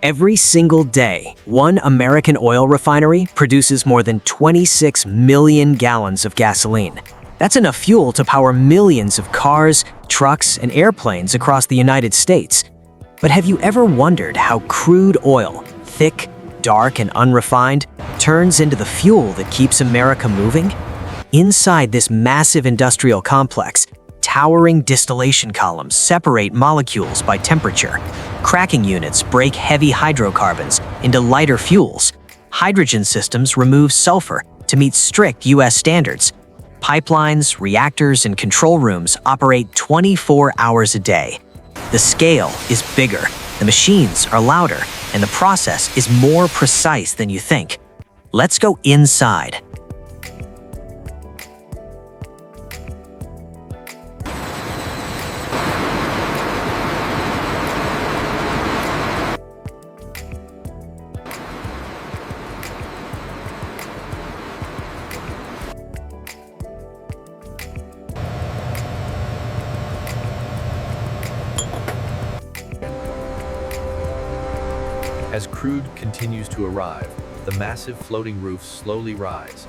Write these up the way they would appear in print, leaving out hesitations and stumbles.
Every single day, one American oil refinery produces more than 26 million gallons of gasoline. That's enough fuel to power millions of cars, trucks, and airplanes across the United States. But have you ever wondered how crude oil, thick, dark, and unrefined, turns into the fuel that keeps America moving? Inside this massive industrial complex, towering distillation columns separate molecules by temperature. Cracking units break heavy hydrocarbons into lighter fuels. Hydrogen systems remove sulfur to meet strict U.S. standards. Pipelines, reactors, and control rooms operate 24 hours a day. The scale is bigger, the machines are louder, and the process is more precise than you think. Let's go inside. As crude continues to arrive, the massive floating roofs slowly rise.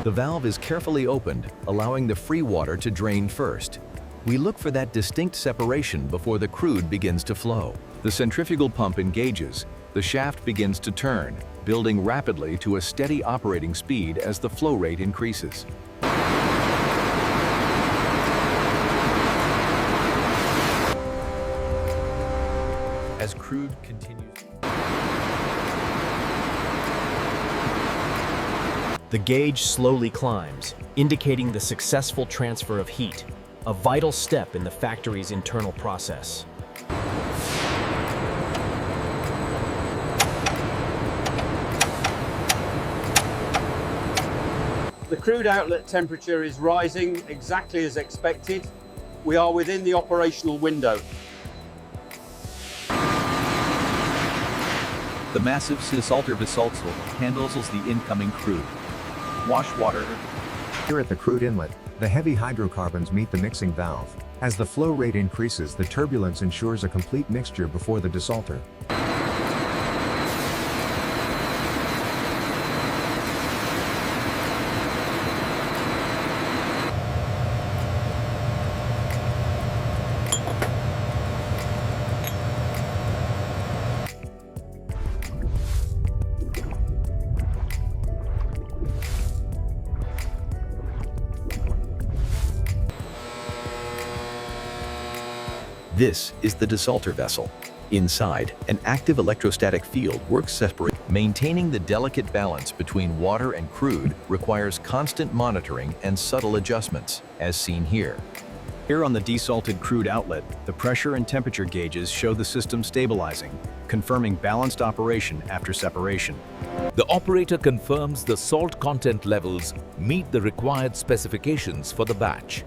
The valve is carefully opened, allowing the free water to drain first. We look for that distinct separation before the crude begins to flow. The centrifugal pump engages. The shaft begins to turn, building rapidly to a steady operating speed as the flow rate increases. As crude continues, the gauge slowly climbs, indicating the successful transfer of heat, a vital step in the factory's internal process. The crude outlet temperature is rising exactly as expected. We are within the operational window. the massive desalter vessel handles the incoming crude. Wash water. Here at the crude inlet, the heavy hydrocarbons meet the mixing valve. As the flow rate increases, the turbulence ensures a complete mixture before the desalter. This is the desalter vessel. Inside, an active electrostatic field works separate. Maintaining the delicate balance between water and crude requires constant monitoring and subtle adjustments, as seen here. Here on the desalted crude outlet, the pressure and temperature gauges show the system stabilizing, confirming balanced operation after separation. The operator confirms the salt content levels meet the required specifications for the batch.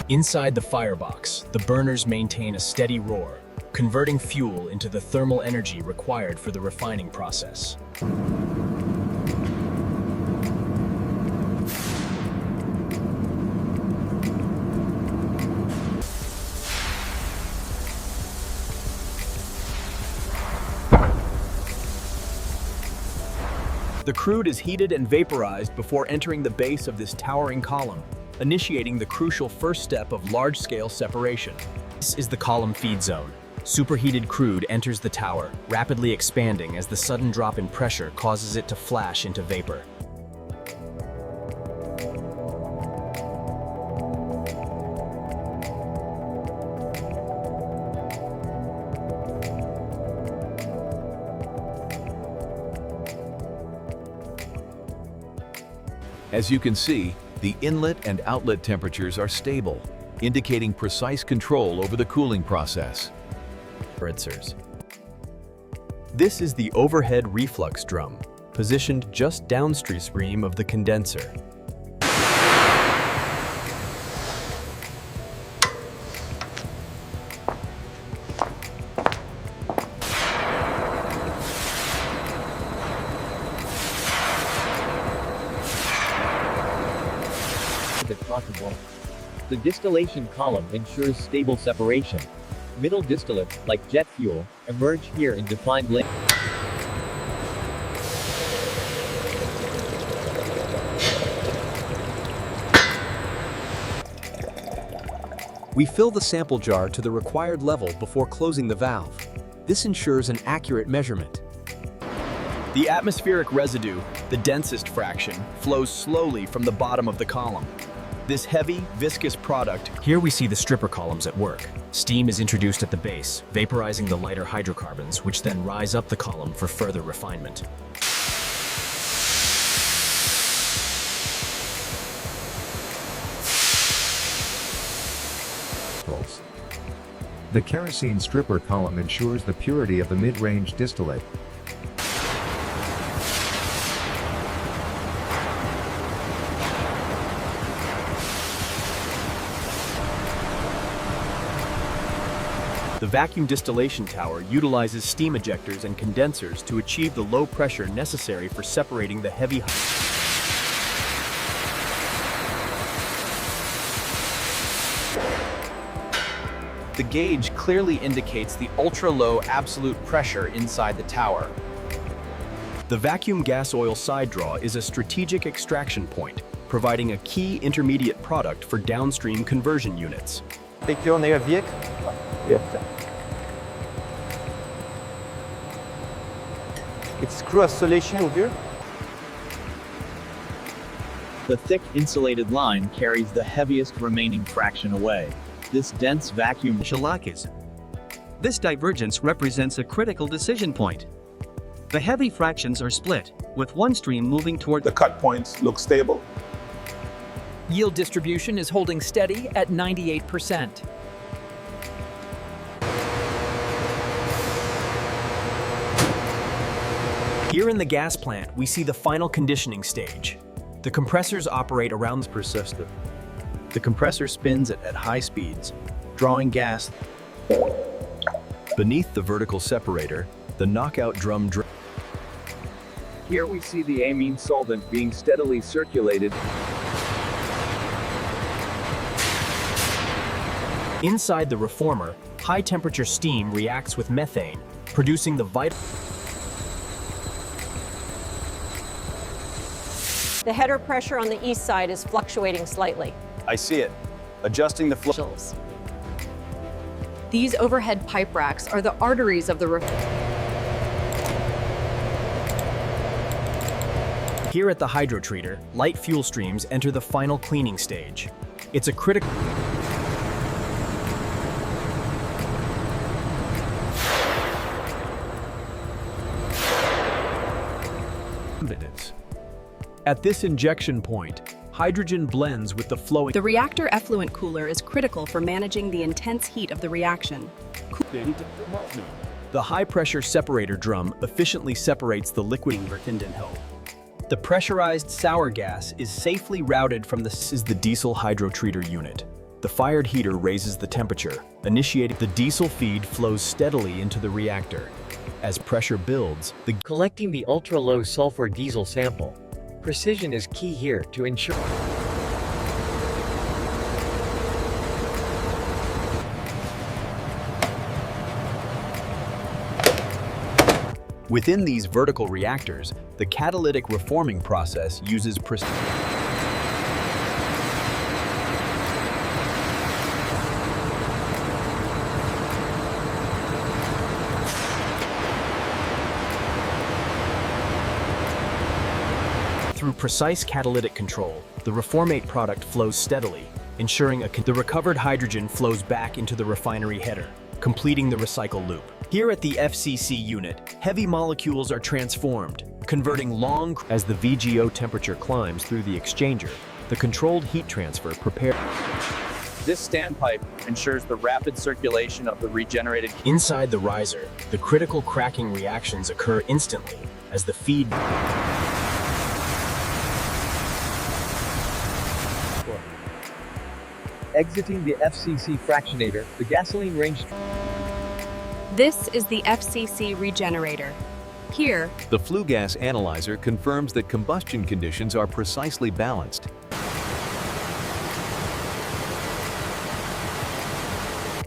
Inside the firebox, the burners maintain a steady roar, converting fuel into the thermal energy required for the refining process. The crude is heated and vaporized before entering the base of this towering column, initiating the crucial first step of large-scale separation. This is the column feed zone. Superheated crude enters the tower, rapidly expanding as the sudden drop in pressure causes it to flash into vapor. As you can see, the inlet and outlet temperatures are stable, indicating precise control over the cooling process. This is the overhead reflux drum, positioned just downstream of the condenser. The distillation column ensures stable separation. Middle distillates, like jet fuel, emerge here in defined layers. We fill the sample jar to the required level before closing the valve. This ensures an accurate measurement. The atmospheric residue, the densest fraction, flows slowly from the bottom of the column. This heavy, viscous product. Here we see the stripper columns at work. Steam is introduced at the base, vaporizing the lighter hydrocarbons, which then rise up the column for further refinement. The kerosene stripper column ensures the purity of the mid-range distillate. The vacuum distillation tower utilizes steam ejectors and condensers to achieve the low pressure necessary for separating the heavy. The gauge clearly indicates the ultra-low absolute pressure inside the tower. The vacuum gas oil side draw is a strategic extraction point, providing a key intermediate product for downstream conversion units. It's screw isolation here. The thick insulated line carries the heaviest remaining fraction away. This dense vacuum Shalakis. This divergence represents a critical decision point. The heavy fractions are split, with one stream moving toward the cut points look stable. Yield distribution is holding steady at 98%. Here in the gas plant, we see the final conditioning stage. The compressors operate around the persistent. The compressor spins at high speeds, drawing gas. Beneath the vertical separator, the knockout drum. Here we see the amine solvent being steadily circulated. Inside the reformer, high-temperature steam reacts with methane, producing the vital. The header pressure on the east side is fluctuating slightly. I see it. Adjusting the flow. These overhead pipe racks are the arteries of the Here at the hydrotreater, light fuel streams enter the final cleaning stage. It's a critical. At this injection point, hydrogen blends with the flowing. The reactor effluent cooler is critical for managing the intense heat of the reaction. The high-pressure separator drum efficiently separates the liquid. The pressurized sour gas is safely routed from the diesel hydrotreater unit. The fired heater raises the temperature, initiating the diesel feed flows steadily into the reactor. As pressure builds, collecting the ultra-low sulfur diesel sample. Precision is key here to ensure. Within these vertical reactors, the catalytic reforming process uses Through precise catalytic control, the reformate product flows steadily, ensuring the recovered hydrogen flows back into the refinery header, completing the recycle loop. Here at the FCC unit, heavy molecules are transformed, converting long as the VGO temperature climbs through the exchanger. The controlled heat transfer prepared. This standpipe ensures the rapid circulation of the regenerated heat. Inside the riser, the critical cracking reactions occur instantly as the feed. Exiting the FCC fractionator, the gasoline range. This is the FCC regenerator. Here, the flue gas analyzer confirms that combustion conditions are precisely balanced.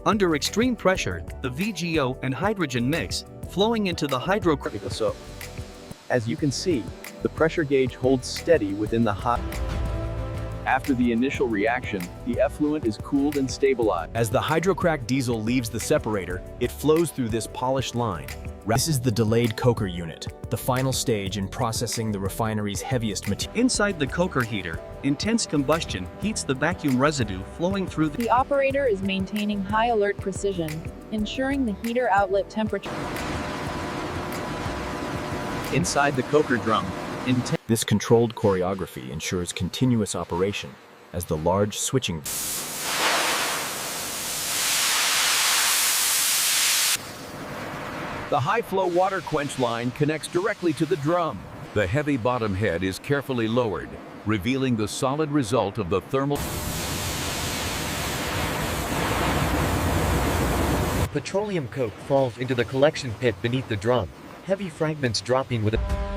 Under extreme pressure, the VGO and hydrogen mix, flowing into the hydrocracker. So, as you can see, the pressure gauge holds steady within the hot. After the initial reaction, the effluent is cooled and stabilized. As the hydrocracked diesel leaves the separator, it flows through this polished line. This is the delayed coker unit, the final stage in processing the refinery's heaviest material. Inside the coker heater, intense combustion heats the vacuum residue flowing through The operator is maintaining high alert precision, ensuring the heater outlet temperature. Inside the coker drum, This controlled choreography ensures continuous operation as the large switching. The high-flow water quench line connects directly to the drum. The heavy bottom head is carefully lowered, revealing the solid result of the thermal. Petroleum coke falls into the collection pit beneath the drum, heavy fragments dropping with a...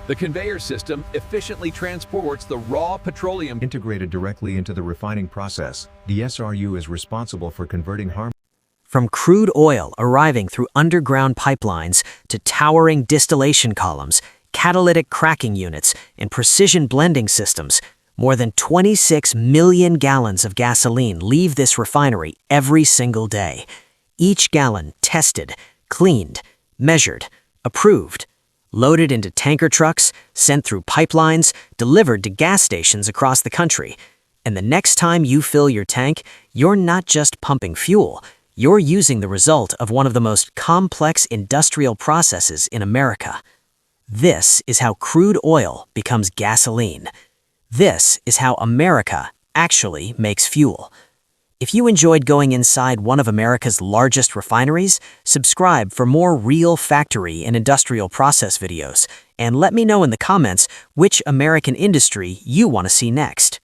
The conveyor system efficiently transports the raw petroleum. Integrated directly into the refining process, the SRU is responsible for converting From crude oil arriving through underground pipelines to towering distillation columns, catalytic cracking units, and precision blending systems, more than 26 million gallons of gasoline leave this refinery every single day. Each gallon tested, cleaned, measured, approved, loaded into tanker trucks, sent through pipelines, delivered to gas stations across the country. And the next time you fill your tank, you're not just pumping fuel. You're using the result of one of the most complex industrial processes in America. This is how crude oil becomes gasoline. This is how America actually makes fuel. If you enjoyed going inside one of America's largest refineries, subscribe for more real factory and industrial process videos, and let me know in the comments which American industry you want to see next.